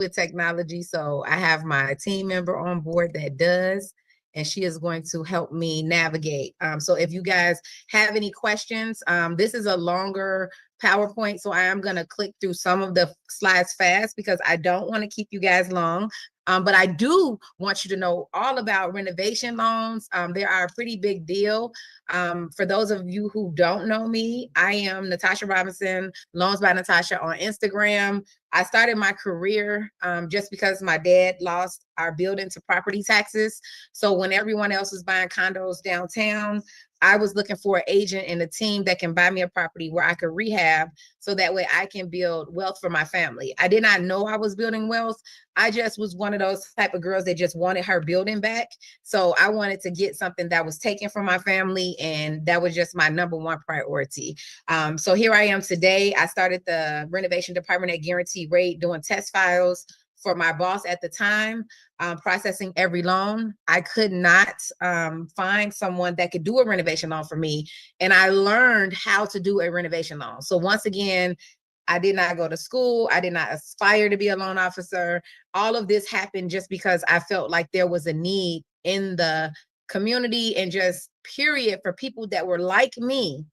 with technology. So I have my team member on board that does, and she is going to help me navigate. So if you guys have any questions, this is a longer PowerPoint, so I am going to click through some of the slides fast because I don't want to keep you guys long. But I do want you to know all about renovation loans. They are a pretty big deal. For those of you who don't know me, I am Natasha Robinson, Loans by Natasha on Instagram. I started my career just because my dad lost our building to property taxes. So when everyone else was buying condos downtown, I was looking for an agent and a team that can buy me a property where I could rehab so that way I can build wealth for my family. I did not know I was building wealth. I just was one of those type of girls that just wanted her building back. So I wanted to get something that was taken from my family, and that was just my number one priority. So here I am today. I started the renovation department at Guaranteed Rate doing test files for my boss at the time, processing every loan. I could not find someone that could do a renovation loan for me. And I learned how to do a renovation loan. So once again, I did not go to school. I did not aspire to be a loan officer. All of this happened just because I felt like there was a need in the community and just period for people that were like me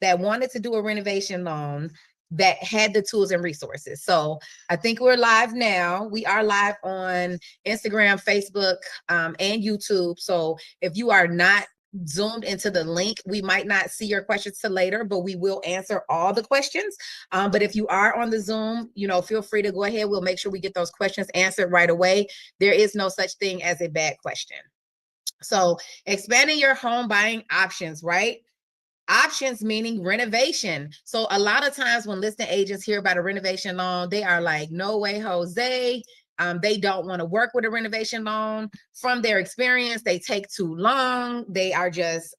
that wanted to do a renovation loan that had the tools and resources. So I think we're live now. We are live on Instagram, Facebook, and YouTube. So if you are not zoomed into the link, we might not see your questions till later, but we will answer all the questions. But if you are on the Zoom, feel free to go ahead. We'll make sure we get those questions answered right away. There is no such thing as a bad question. So expanding your home buying options, right? Options meaning renovation. So a lot of times when listing agents hear about a renovation loan, they are like, no way, Jose. They don't want to work with a renovation loan. From their experience, they take too long. They are just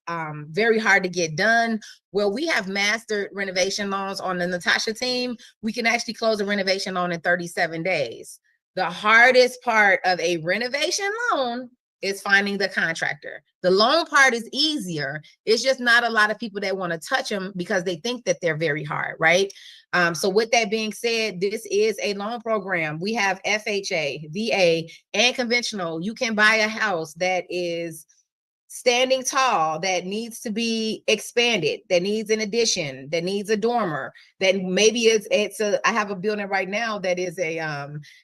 very hard to get done. Well, we have mastered renovation loans on the Natasha team. We can actually close a renovation loan in 37 days. The hardest part of a renovation loan is finding the contractor. The loan part is easier. It's just not a lot of people that want to touch them because they think that they're very hard, right? So with that being said, this is a loan program. We have FHA, VA, and conventional. You can buy a house that is standing tall, that needs to be expanded, that needs an addition, that needs a dormer, that maybe I have a building right now that is a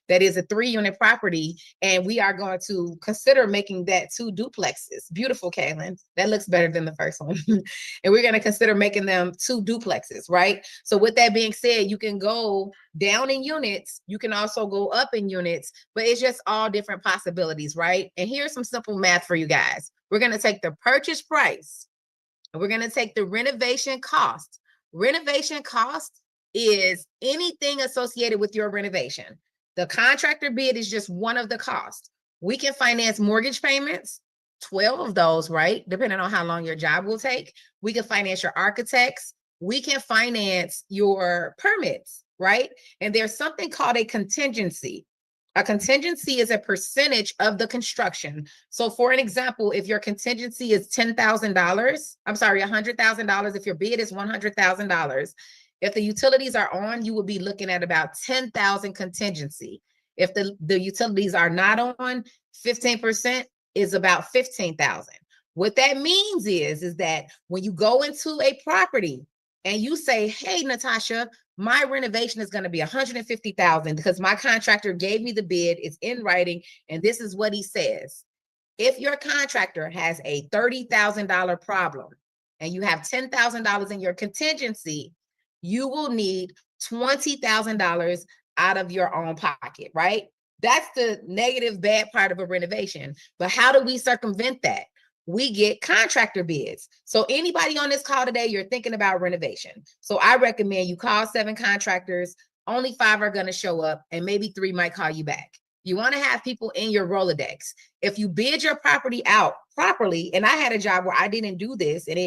3-unit property, and we are going to consider making that 2 duplexes. Beautiful, Kaylin. That looks better than the first one. And we're going to consider making them 2 duplexes, right? So with that being said, you can go down in units, you can also go up in units, but it's just all different possibilities, right? And here's some simple math for you guys. We're going to take the purchase price, and we're going to take the renovation cost. Renovation cost is anything associated with your renovation. The contractor bid is just one of the costs. We can finance mortgage payments, 12 of those, right? Depending on how long your job will take. We can finance your architects. We can finance your permits, right? And there's something called a contingency. A contingency is a percentage of the construction. So for an example, if your contingency is $10,000, I'm sorry, $100,000, if your bid is $100,000, if the utilities are on, you will be looking at about 10,000 contingency. If the utilities are not on, 15% is about 15,000. What that means is that when you go into a property and you say, hey, Natasha, my renovation is going to be $150,000 because my contractor gave me the bid, it's in writing, and this is what he says. If your contractor has a $30,000 problem and you have $10,000 in your contingency, you will need $20,000 out of your own pocket, right? That's the negative, bad part of a renovation. But how do we circumvent that? We get contractor bids. So anybody on this call today, you're thinking about renovation. So I recommend you call 7 contractors. Only 5 are going to show up, and maybe 3 might call you back. You want to have people in your Rolodex. If you bid your property out properly, and I had a job where I didn't do this, and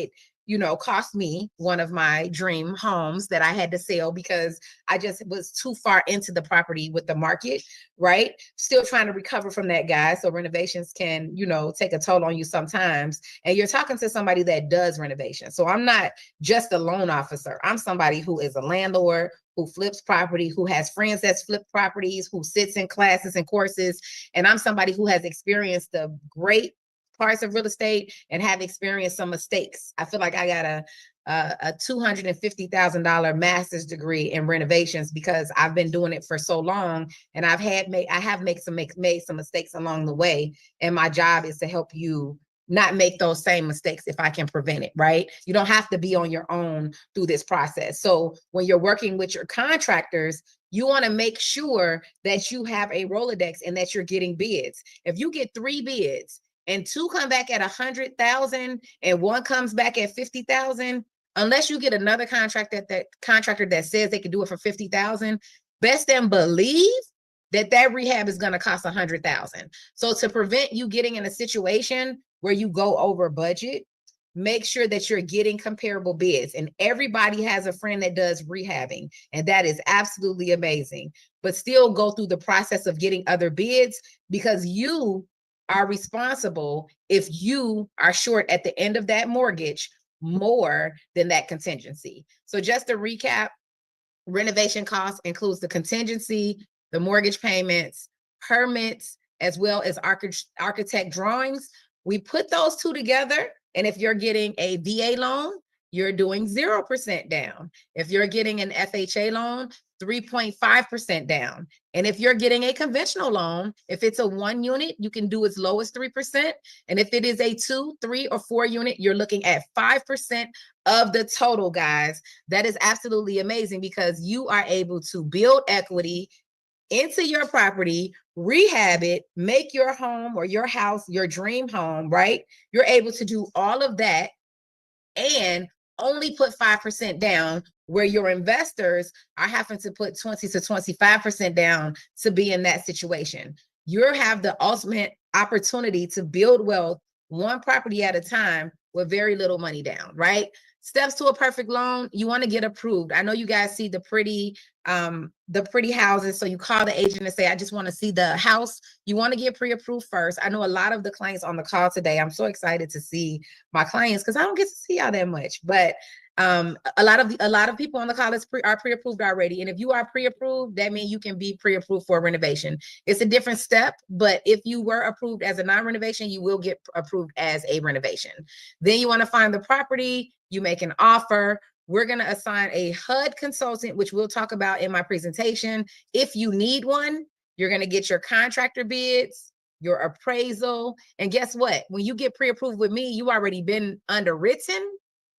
cost me one of my dream homes that I had to sell because I just was too far into the property with the market, right? Still trying to recover from that, guys. So renovations can, take a toll on you sometimes. And you're talking to somebody that does renovations. So I'm not just a loan officer. I'm somebody who is a landlord, who flips property, who has friends that's flipped properties, who sits in classes and courses. And I'm somebody who has experienced the great parts of real estate and have experienced some mistakes. I feel like I got a $250,000 master's degree in renovations because I've been doing it for so long, and I have made some mistakes along the way. And my job is to help you not make those same mistakes if I can prevent it, right? You don't have to be on your own through this process. So when you're working with your contractors, you want to make sure that you have a Rolodex and that you're getting bids. If you get 3 bids and 2 come back at 100,000 and 1 comes back at 50,000, unless you get another contractor that says they can do it for 50,000, best and believe that rehab is going to cost 100,000. So to prevent you getting in a situation where you go over budget, make sure that you're getting comparable bids. And everybody has a friend that does rehabbing, and that is absolutely amazing. But still go through the process of getting other bids, because you are responsible if you are short at the end of that mortgage more than that contingency. So just to recap, renovation costs includes the contingency, the mortgage payments, permits, as well as architect drawings. We put those 2 together, and if you're getting a VA loan, you're doing 0% down. If you're getting an FHA loan, 3.5% down. And if you're getting a conventional loan, if it's a 1 unit, you can do as low as 3%. And if it is a 2, 3, or 4 unit, you're looking at 5% of the total, guys. That is absolutely amazing because you are able to build equity into your property, rehab it, make your home or your house your dream home, right? You're able to do all of that and only put 5% down, where your investors are having to put 20 to 25% down to be in that situation. You have the ultimate opportunity to build wealth one property at a time with very little money down, right? Steps to a perfect loan: you want to get approved. I know you guys see the pretty houses. So you call the agent and say, I just want to see the house. You want to get pre-approved first. I know a lot of the clients on the call today, I'm so excited to see my clients because I don't get to see y'all that much, but a lot of people on the call are pre-approved already. And if you are pre-approved, that means you can be pre-approved for a renovation. It's a different step, but if you were approved as a non-renovation, you will get approved as a renovation. Then you want to find the property, you make an offer. We're going to assign a HUD consultant, which we'll talk about in my presentation. If you need one, you're going to get your contractor bids, your appraisal. And guess what? When you get pre-approved with me, you already been underwritten.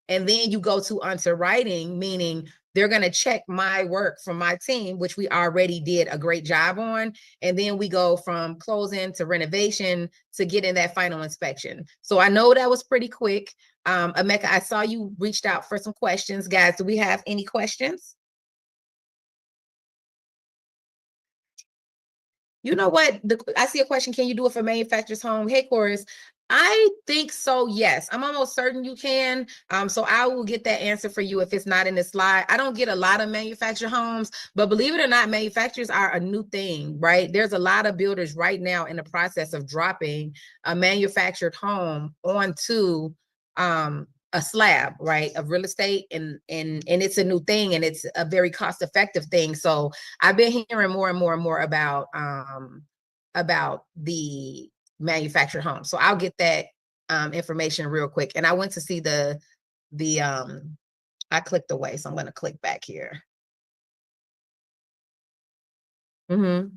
And then you go to underwriting, meaning they're going to check my work from my team, which we already did a great job on. And then we go from closing to renovation to getting that final inspection. So I know that was pretty quick. Emeka, I saw you reached out for some questions. Guys, do we have any questions? You know what? I see a question. Can you do it for manufacturer's home? Hey, Chorus. I think so, yes. I'm almost certain you can. So I will get that answer for you if it's not in the slide. I don't get a lot of manufactured homes, but believe it or not, manufacturers are a new thing, right? There's a lot of builders right now in the process of dropping a manufactured home onto a slab, right, of real estate, and it's a new thing, and it's a very cost-effective thing. So I've been hearing more and more and more about the manufactured home. So I'll get that information real quick. And I went to see I clicked away, so I'm going to click back here. Mm-hmm.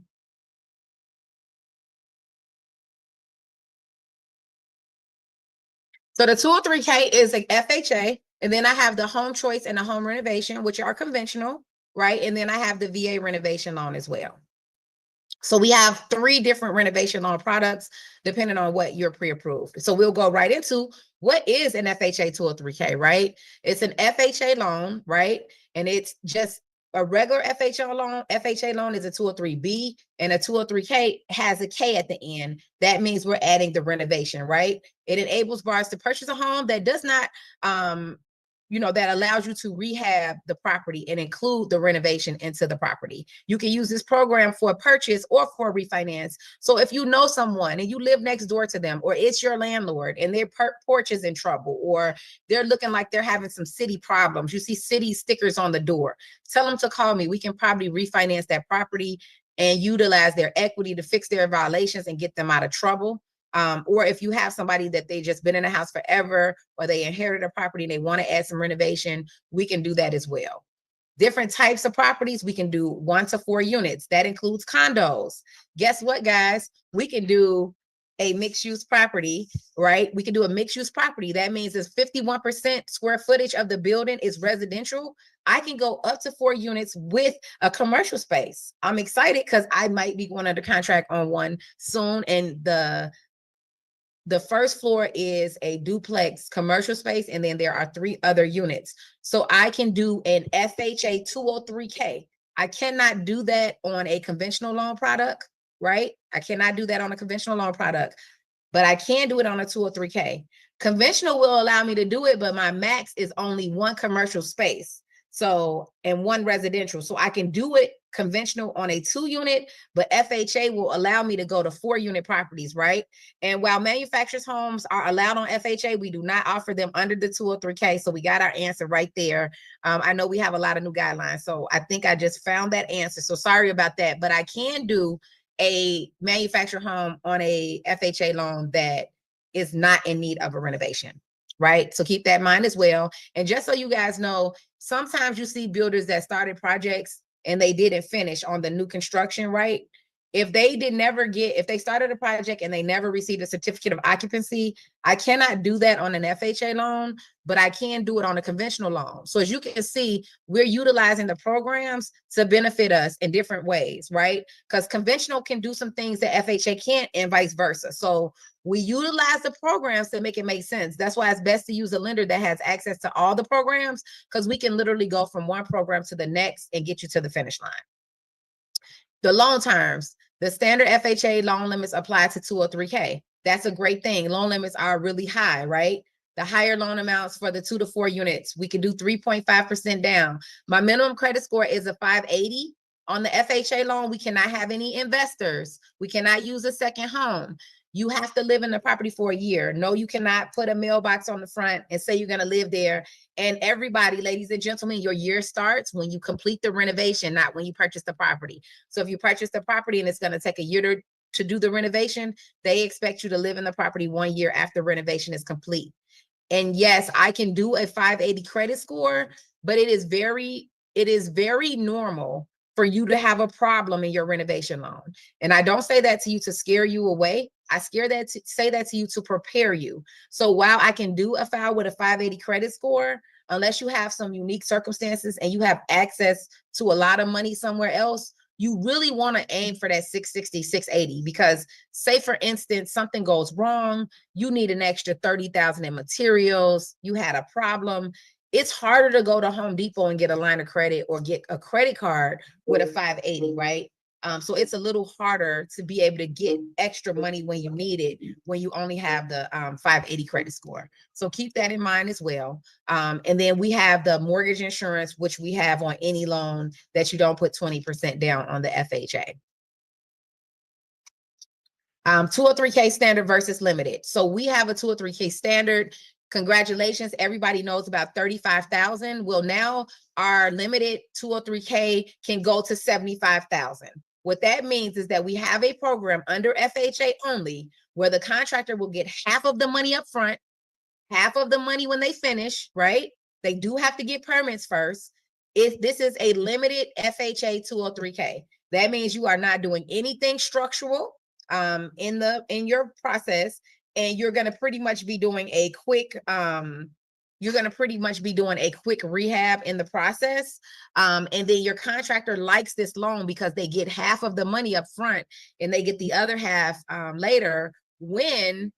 So the 203K is an FHA, and then I have the home choice and the home renovation, which are conventional, right? And then I have the VA renovation loan as well. So we have 3 different renovation loan products depending on what you're pre-approved. So we'll go right into what is an FHA 203K, right? It's an FHA loan, right? And it's just a regular FHA loan is a 203B, and a 203K has a K at the end. That means we're adding the renovation, right? It enables buyers to purchase a home that does not, that allows you to rehab the property and include the renovation into the property. You can use this program for a purchase or for refinance. So if you know someone and you live next door to them, or it's your landlord and their porch is in trouble, or they're looking like they're having some city problems, you see city stickers on the door, tell them to call me. We can probably refinance that property and utilize their equity to fix their violations and get them out of trouble. Or if you have somebody that they just been in a house forever, or they inherited a property and they want to add some renovation, we can do that as well. Different types of properties, we can do 1 to 4 units. That includes condos. Guess what, guys? We can do a mixed-use property, right? We can do a mixed-use property. That means it's 51% square footage of the building is residential. I can go up to 4 units with a commercial space. I'm excited because I might be going under contract on one soon, and the first floor is a duplex commercial space, and then there are 3 other units. So I can do an FHA 203K. I cannot do that on a conventional loan product, right? I cannot do that on a conventional loan product, but I can do it on a 203K. Conventional will allow me to do it, but my max is only 1 commercial space. So, and 1 residential. So I can do it conventional on a 2 unit, but FHA will allow me to go to 4 unit properties, right? And while manufacturers' homes are allowed on FHA, we do not offer them under the 203K. So we got our answer right there. I know we have a lot of new guidelines, so I think I just found that answer. So sorry about that, but I can do a manufactured home on a FHA loan that is not in need of a renovation, right? So keep that in mind as well. And just so you guys know, sometimes you see builders that started projects and they didn't finish on the new construction, right? If they started a project and they never received a certificate of occupancy, I cannot do that on an FHA loan, but I can do it on a conventional loan. So as you can see, we're utilizing the programs to benefit us in different ways, right? Because conventional can do some things that FHA can't, and vice versa. So we utilize the programs to make it make sense. That's why it's best to use a lender that has access to all the programs, because we can literally go from one program to the next and get you to the finish line. The loan terms, the standard FHA loan limits apply to 203K. That's a great thing. Loan limits are really high, right? The higher loan amounts for the 2 to 4 units, we can do 3.5% down. My minimum credit score is a 580. On the FHA loan, we cannot have any investors. We cannot use a second home. You have to live in the property for a year. No, you cannot put a mailbox on the front and say you're going to live there. And everybody, ladies and gentlemen, your year starts when you complete the renovation, not when you purchase the property. So if you purchase the property and it's going to take a year to do the renovation, they expect you to live in the property 1 year after renovation is complete. And yes, I can do a 580 credit score, but it is very normal for you to have a problem in your renovation loan. And I don't say that to you to scare you away. I say that to you to prepare you. So while I can do a file with a 580 credit score, unless you have some unique circumstances and you have access to a lot of money somewhere else, you really want to aim for that 660, 680, because say for instance, something goes wrong, you need an extra 30,000 in materials, you had a problem. It's harder to go to Home Depot and get a line of credit or get a credit card with a 580, right? So it's a little harder to be able to get extra money when you need it, when you only have the 580 credit score. So keep that in mind as well. And then we have the mortgage insurance, which we have on any loan that you don't put 20% down on the FHA. 203K standard versus limited. So we have a 203K standard. Congratulations, everybody knows about 35,000. Well, now our limited 203K can go to 75,000. What that means is that we have a program under FHA only where the contractor will get half of the money up front, half of the money when they finish, right? They do have to get permits first. If this is a limited FHA 203K, that means you are not doing anything structural in your process, and you're going to pretty much be doing a quick rehab in the process. And then your contractor likes this loan because they get half of the money up front and they get the other half later when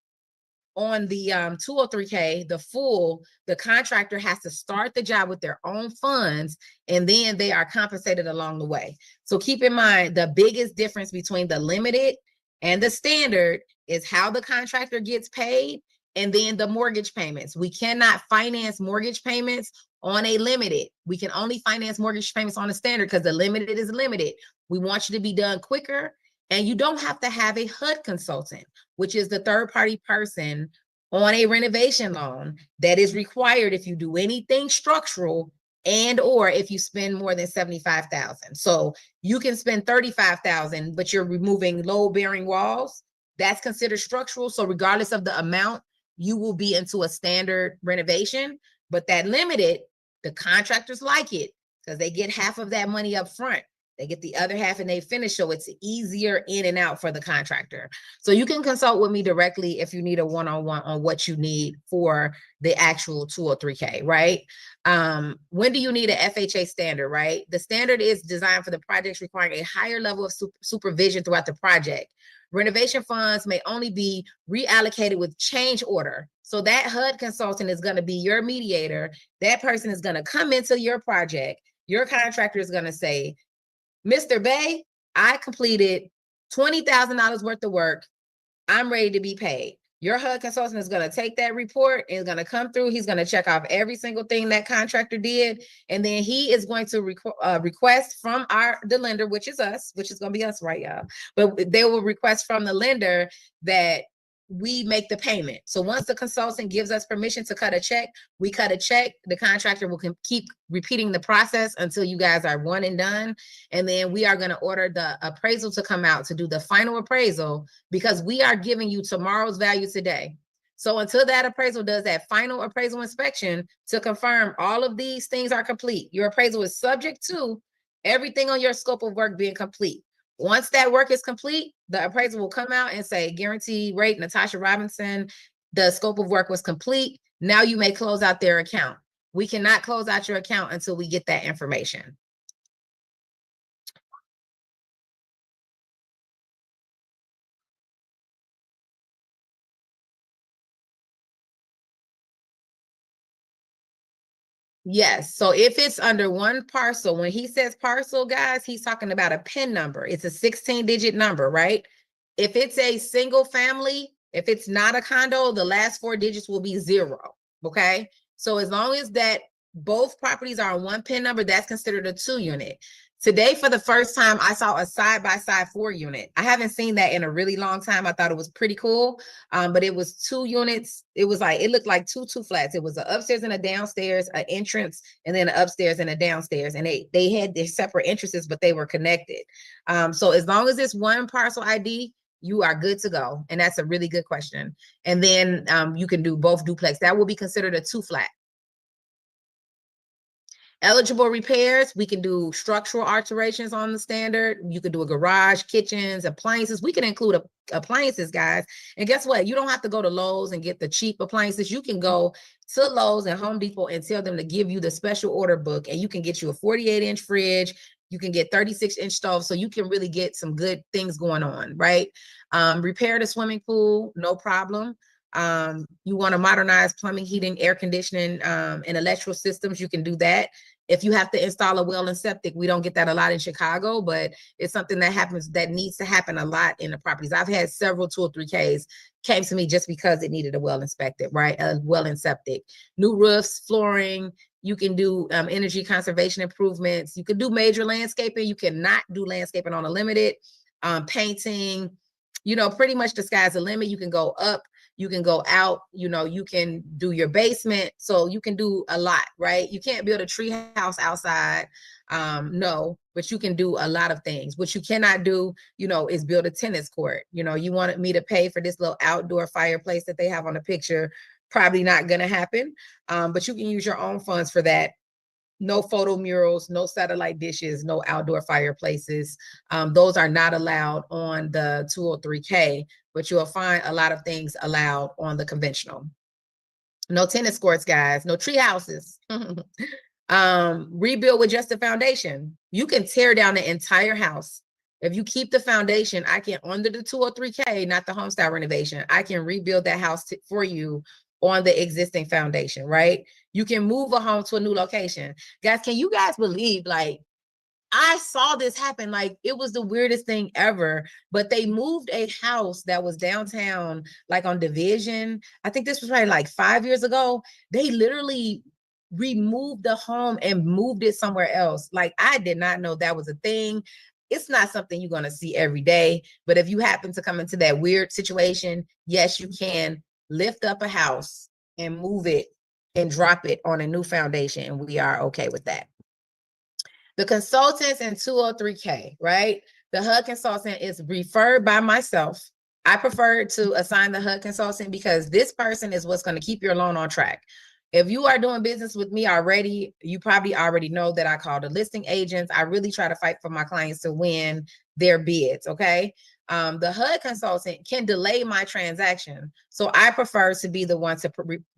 On the 203K, the contractor has to start the job with their own funds, and then they are compensated along the way. So keep in mind, the biggest difference between the limited and the standard is how the contractor gets paid, and then the mortgage payments. We cannot finance mortgage payments on a limited. We can only finance mortgage payments on a standard because the limited is limited. We want you to be done quicker, and you don't have to have a HUD consultant, which is the third-party person on a renovation loan that is required if you do anything structural and or if you spend more than $75,000. So you can spend $35,000, but you're removing load-bearing walls. That's considered structural. So regardless of the amount, you will be into a standard renovation. But that limited, the contractors like it because they get half of that money up front. They get the other half and they finish, so it's easier in and out for the contractor. So you can consult with me directly if you need a one-on-one on what you need for the actual 203K, right? When do you need a FHA standard, right? The standard is designed for the projects requiring a higher level of supervision throughout the project. Renovation funds may only be reallocated with change order. So that HUD consultant is going to be your mediator. That person is going to come into your project. Your contractor is going to say, Mr. Bay, I completed $20,000 worth of work. I'm ready to be paid. Your HUD consultant is going to take that report and is going to come through. He's going to check off every single thing that contractor did. And then he is going to request from the lender, which is us, which is going to be us, right, y'all? But they will request from the lender that we make the payment. So once the consultant gives us permission to cut a check, we cut a check. The contractor will keep repeating the process until you guys are one and done. And then we are going to order the appraisal to come out to do the final appraisal, because we are giving you tomorrow's value today. So until that appraisal does that final appraisal inspection to confirm all of these things are complete, your appraisal is subject to everything on your scope of work being complete. Once that work is complete, the appraiser will come out and say, guarantee rate, Natasha Robinson, the scope of work was complete. Now you may close out their account. We cannot close out your account until we get that information. Yes. So if it's under one parcel, when he says parcel, guys, he's talking about a PIN number. It's a 16-digit number, right? If it's a single family, if it's not a condo, the last 4 digits will be 0. Okay. So as long as that both properties are on one PIN number, that's considered a 2 unit. Today, for the first time, I saw a side-by-side 4 unit. I haven't seen that in a really long time. I thought it was pretty cool. But it was 2 units. It was like, it looked like two flats. It was an upstairs and a downstairs, an entrance, and then an upstairs and a downstairs. And they had their separate entrances, but they were connected. So as long as it's one parcel ID, you are good to go. And that's a really good question. And then you can do both duplex. That will be considered a 2 flat. Eligible repairs, we can do structural alterations on the standard. You could do a garage, kitchens, appliances. We can include appliances, guys. And guess what? You don't have to go to Lowe's and get the cheap appliances. You can go to Lowe's and Home Depot and tell them to give you the special order book, and you can get you a 48-inch fridge. You can get 36-inch stoves, so you can really get some good things going on, right? Repair the swimming pool, no problem. You want to modernize plumbing, heating, air conditioning, and electrical systems, you can do that. If you have to install a well and septic, we don't get that a lot in Chicago, but it's something that happens, that needs to happen a lot in the properties. I've had several 203Ks came to me just because it needed a well inspected, right? A well and septic. New roofs, flooring. You can do energy conservation improvements. You can do major landscaping. You cannot do landscaping on a limited. Painting, you know, pretty much the sky's the limit. You can go up, you can go out, you know, you can do your basement. So you can do a lot, right? You can't build a tree house outside. No, but you can do a lot of things. What you cannot do, you know, is build a tennis court. You know, you wanted me to pay for this little outdoor fireplace that they have on the picture. Probably not going to happen. But you can use your own funds for that. No photo murals, no satellite dishes, no outdoor fireplaces. Those are not allowed on the 203K, but you'll find a lot of things allowed on the conventional. No tennis courts, guys, no tree houses. Rebuild with just a foundation. You can tear down the entire house. If you keep the foundation, I can, under the 203K, not the home style renovation, I can rebuild that house for you on the existing foundation, right? You can move a home to a new location. Guys, can you guys believe, like, I saw this happen. Like, it was the weirdest thing ever, but they moved a house that was downtown, like on Division. I think this was probably like 5 years ago. They literally removed the home and moved it somewhere else. Like, I did not know that was a thing. It's not something you're going to see every day, but if you happen to come into that weird situation, yes, you can lift up a house and move it and drop it on a new foundation, and we are okay with that. The consultants in 203K, right? The HUD consultant is referred by myself. I prefer to assign the HUD consultant because this person is what's going to keep your loan on track. If you are doing business with me already, you probably already know that I call the listing agents. I really try to fight for my clients to win their bids, okay? The HUD consultant can delay my transaction. So I prefer to be the one to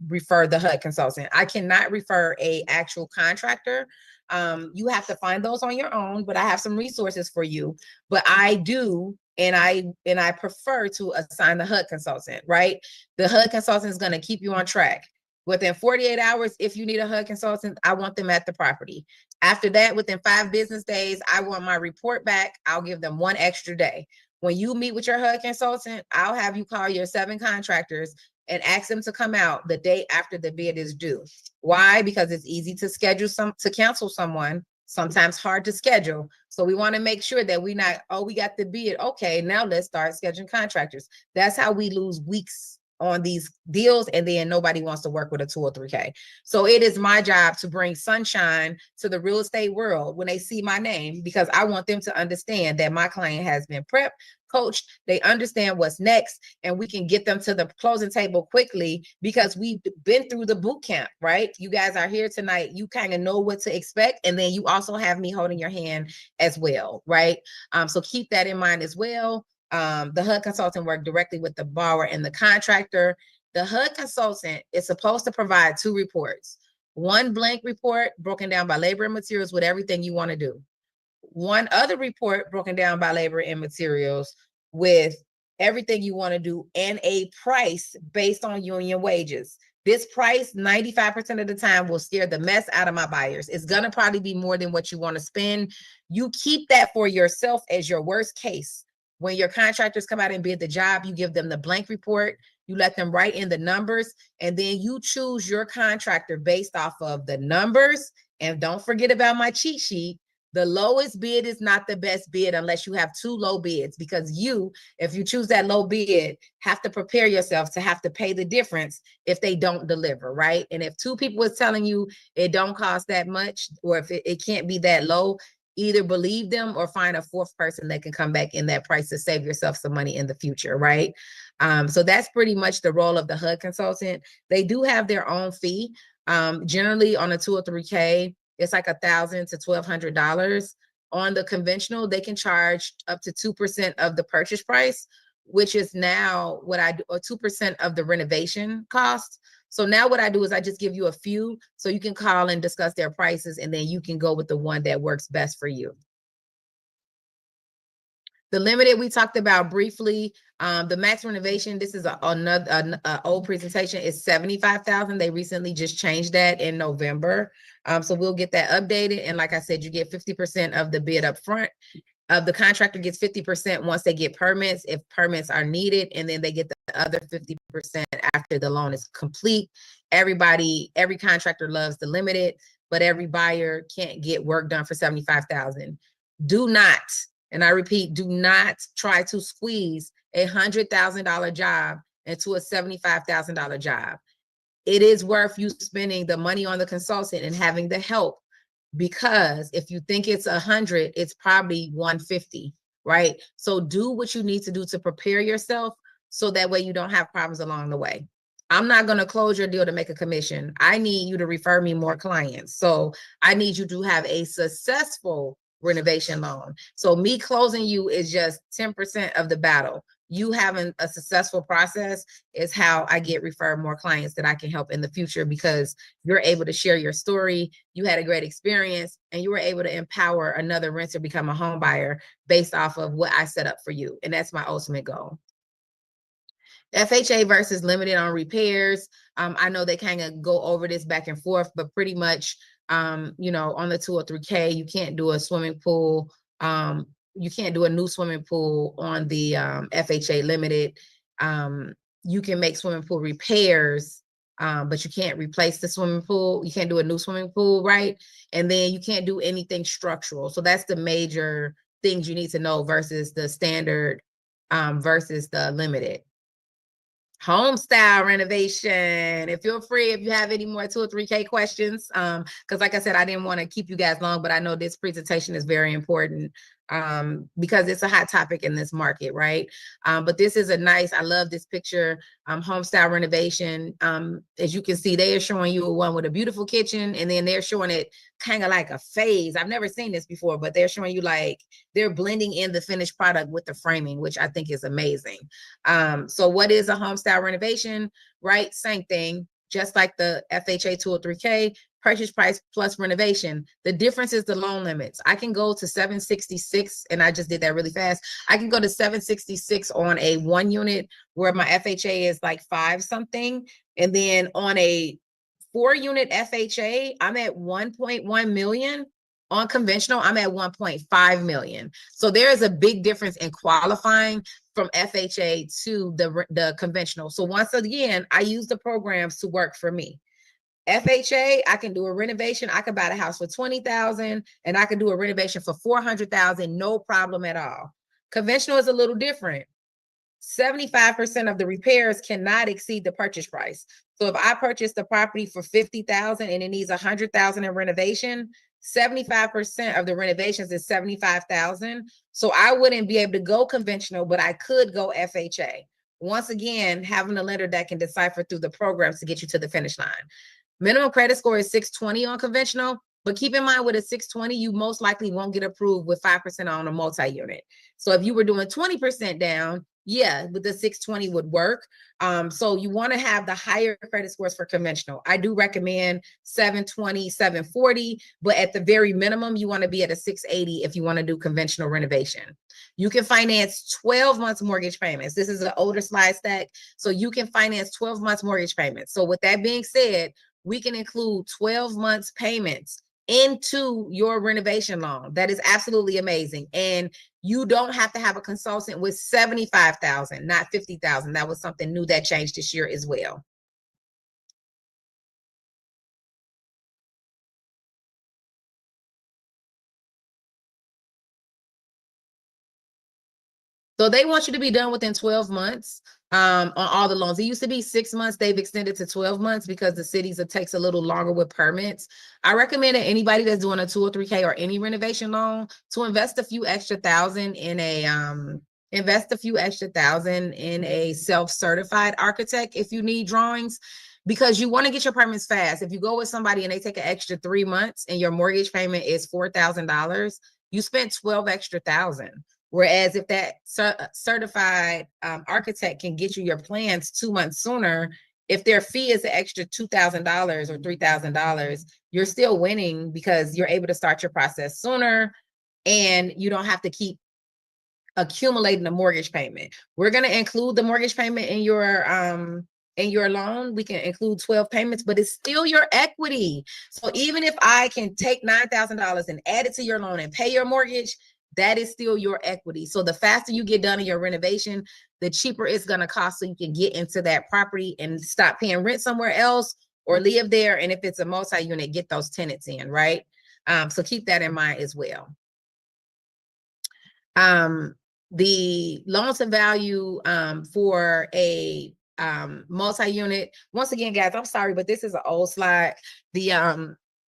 refer the HUD consultant. I cannot refer a actual contractor. You have to find those on your own, but I have some resources for you. But I do, and I prefer to assign the HUD consultant, right? The HUD consultant is going to keep you on track. Within 48 hours, if you need a HUD consultant, I want them at the property. After that, within 5 business days, I want my report back. I'll give them 1 extra day. When you meet with your HUD consultant, I'll have you call your 7 contractors and ask them to come out the day after the bid is due. Why? Because it's easy to schedule to cancel someone, sometimes hard to schedule. So we want to make sure that we not, oh, we got the bid. Okay, now let's start scheduling contractors. That's how we lose weeks on these deals, and then nobody wants to work with a 203K. So it is my job to bring sunshine to the real estate world when they see my name, because I want them to understand that my client has been prepped, coached, they understand what's next, and we can get them to the closing table quickly because we've been through the boot camp, right? You guys are here tonight. You kind of know what to expect, and then you also have me holding your hand as well, right? So keep that in mind as well. The HUD consultant work directly with the borrower and the contractor. The HUD consultant is supposed to provide 2 reports. 1 blank report broken down by labor and materials with everything you want to do. 1 other report broken down by labor and materials with everything you want to do, and a price based on union wages. This price, 95% of the time, will scare the mess out of my buyers. It's going to probably be more than what you want to spend. You keep that for yourself as your worst case. When your contractors come out and bid the job, you give them the blank report, you let them write in the numbers, and then you choose your contractor based off of the numbers. And don't forget about my cheat sheet. The lowest bid is not the best bid unless you have 2 low bids, because you, if you choose that low bid, have to prepare yourself to have to pay the difference if they don't deliver, right? And if 2 people is telling you it don't cost that much, or if it can't be that low, either believe them or find a 4th person that can come back in that price to save yourself some money in the future, right? So that's pretty much the role of the HUD consultant. They do have their own fee. Generally on a 203K, it's like $1,000 to $1,200. On the conventional, they can charge up to 2% of the purchase price, which is now what I do, or 2% of the renovation cost. So now what I do is I just give you a few so you can call and discuss their prices, and then you can go with the one that works best for you. The limited we talked about briefly. The max renovation, this is another old presentation, is $75,000. They recently just changed that in November. So we'll get that updated. And like I said, you get 50% of the bid up front. The contractor gets 50% once they get permits, if permits are needed, and then they get the other 50% after the loan is complete. Every contractor loves the limited, but every buyer can't get work done for $75,000. Do not, and I repeat, do not try to squeeze a $100,000 job into a $75,000 job. It is worth you spending the money on the consultant and having the help, because if you think it's 100, it's probably 150, right? So do what you need to do to prepare yourself so that way you don't have problems along the way. I'm not going to close your deal to make a commission. I need you to refer me more clients. So I need you to have a successful renovation loan. So me closing you is just 10% of the battle. you having a successful process is how I get referred more clients that I can help in the future, because you're able to share your story. You had a great experience and you were able to empower another renter become a home buyer based off of what I set up for you. And that's my ultimate goal. FHA versus limited on repairs. I know they kind of go over this back and forth, but pretty much, you know, on the 203K, you can't do a swimming pool. You can't do a new swimming pool on the FHA limited. You can make swimming pool repairs, but you can't replace the swimming pool. You can't do a new swimming pool, right? And then you can't do anything structural. So that's the major things you need to know versus the standard versus the limited. Home style renovation. If you're free, if you have any more 2 or 3K questions, because like I said, I didn't want to keep you guys long, but I know this presentation is very important because it's a hot topic in this market, right? But this is a nice, I love this picture, home style renovation. As you can see, they are showing you one with a beautiful kitchen, and then they're showing it kind of like a phase. I've never seen this before, but they're showing you like they're blending in the finished product with the framing, which I think is amazing. So what is a home style renovation, right? Same thing, just like the FHA 203K, purchase price plus renovation. The difference is the loan limits. I can go to 766, and I just did that really fast. I can go to 766 on a 1 unit where my FHA is like 5 something. And then on a 4 unit FHA, I'm at 1.1 million. On conventional, I'm at 1.5 million. So there is a big difference in qualifying from FHA to the conventional. So once again, I use the programs to work for me. FHA, I can do a renovation. I can buy the house for 20,000 and I can do a renovation for 400,000, no problem at all. Conventional is a little different. 75% of the repairs cannot exceed the purchase price. So if I purchase the property for 50,000 and it needs 100,000 in renovation, 75% of the renovations is 75,000. So I wouldn't be able to go conventional, but I could go FHA. Once again, having a lender that can decipher through the programs to get you to the finish line. Minimum credit score is 620 on conventional, but keep in mind with a 620, you most likely won't get approved with 5% on a multi-unit. So if you were doing 20% down, yeah, with the 620 would work. So you want to have the higher credit scores for conventional. I do recommend 720, 740, but at the very minimum, you want to be at a 680 if you want to do conventional renovation. You can finance 12 months mortgage payments. This is an older slide stack. So you can finance 12 months mortgage payments. So with that being said, we can include 12 months payments into your renovation loan. That is absolutely amazing. And you don't have to have a consultant with 75,000, not 50,000. That was something new that changed this year as well. So they want you to be done within 12 months on all the loans. It used to be 6 months. They've extended to 12 months because the cities, it takes a little longer with permits. I recommend that anybody that's doing a 2 or 3K or any renovation loan to invest a few extra thousand in a self-certified architect if you need drawings, because you want to get your permits fast. If you go with somebody and they take an extra 3 months and your mortgage payment is $4,000, you spent 12 extra thousand. Whereas if that certified architect can get you your plans 2 months sooner, if their fee is an extra $2,000 or $3,000, you're still winning because you're able to start your process sooner and you don't have to keep accumulating a mortgage payment. We're going to include the mortgage payment in your loan. We can include 12 payments, but it's still your equity. So even if I can take $9,000 and add it to your loan and pay your mortgage, that is still your equity. So the faster you get done in your renovation, the cheaper it's going to cost so you can get into that property and stop paying rent somewhere else or live there. And if it's a multi-unit, get those tenants in, right? So keep that in mind as well. The loan to value for a multi-unit, once again, guys, I'm sorry, but this is an old slide.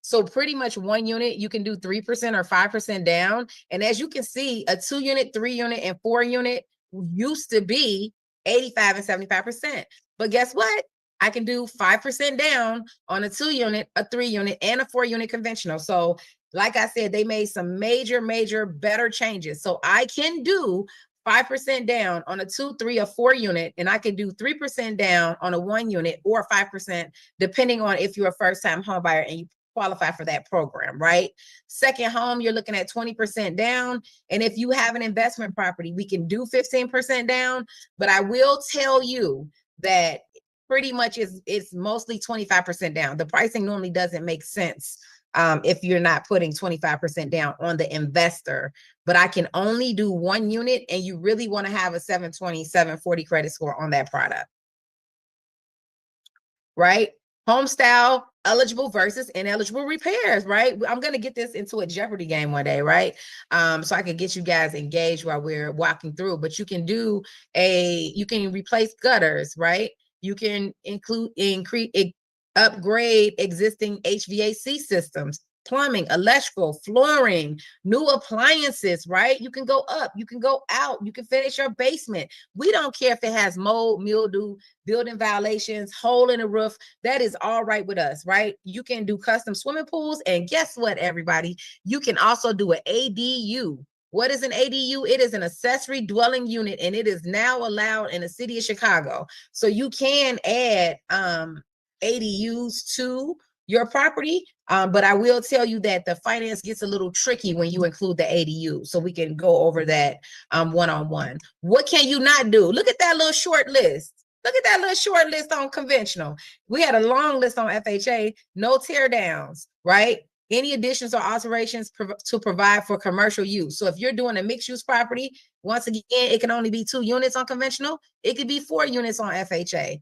So pretty much 1 unit, you can do 3% or 5% down. And as you can see, a 2 unit, 3 unit, and 4 unit used to be 85 and 75%. But guess what? I can do 5% down on a 2 unit, a 3 unit, and a 4 unit conventional. So like I said, they made some major better changes. So I can do 5% down on a 2, 3, or 4 unit, and I can do 3% down on a 1 unit or 5%, depending on if you're a first-time home buyer and you qualify for that program, right? Second home, you're looking at 20% down. And if you have an investment property, we can do 15% down. But I will tell you that pretty much it's mostly 25% down. The pricing normally doesn't make sense if you're not putting 25% down on the investor. But I can only do 1 unit, and you really want to have a 720, 740 credit score on that product, right? Home style eligible versus ineligible repairs, right? I'm going to get this into a Jeopardy game one day, right? So I can get you guys engaged while we're walking through. But you can you can replace gutters, right? You can upgrade existing HVAC systems, plumbing, electrical, flooring, new appliances, right? You can go up, you can go out, you can finish your basement. We don't care if it has mold, mildew, building violations, hole in the roof. That is all right with us, right? You can do custom swimming pools. And guess what, everybody? You can also do an ADU. What is an ADU? It is an accessory dwelling unit, and it is now allowed in the city of Chicago. So you can add ADUs to your property. But I will tell you that the finance gets a little tricky when you include the ADU. So we can go over that one-on-one. What can you not do? Look at that little short list. Look at that little short list on conventional. We had a long list on FHA, no tear downs, right? Any additions or alterations to provide for commercial use. So if you're doing a mixed use property, once again, it can only be 2 units on conventional. It could be 4 units on FHA.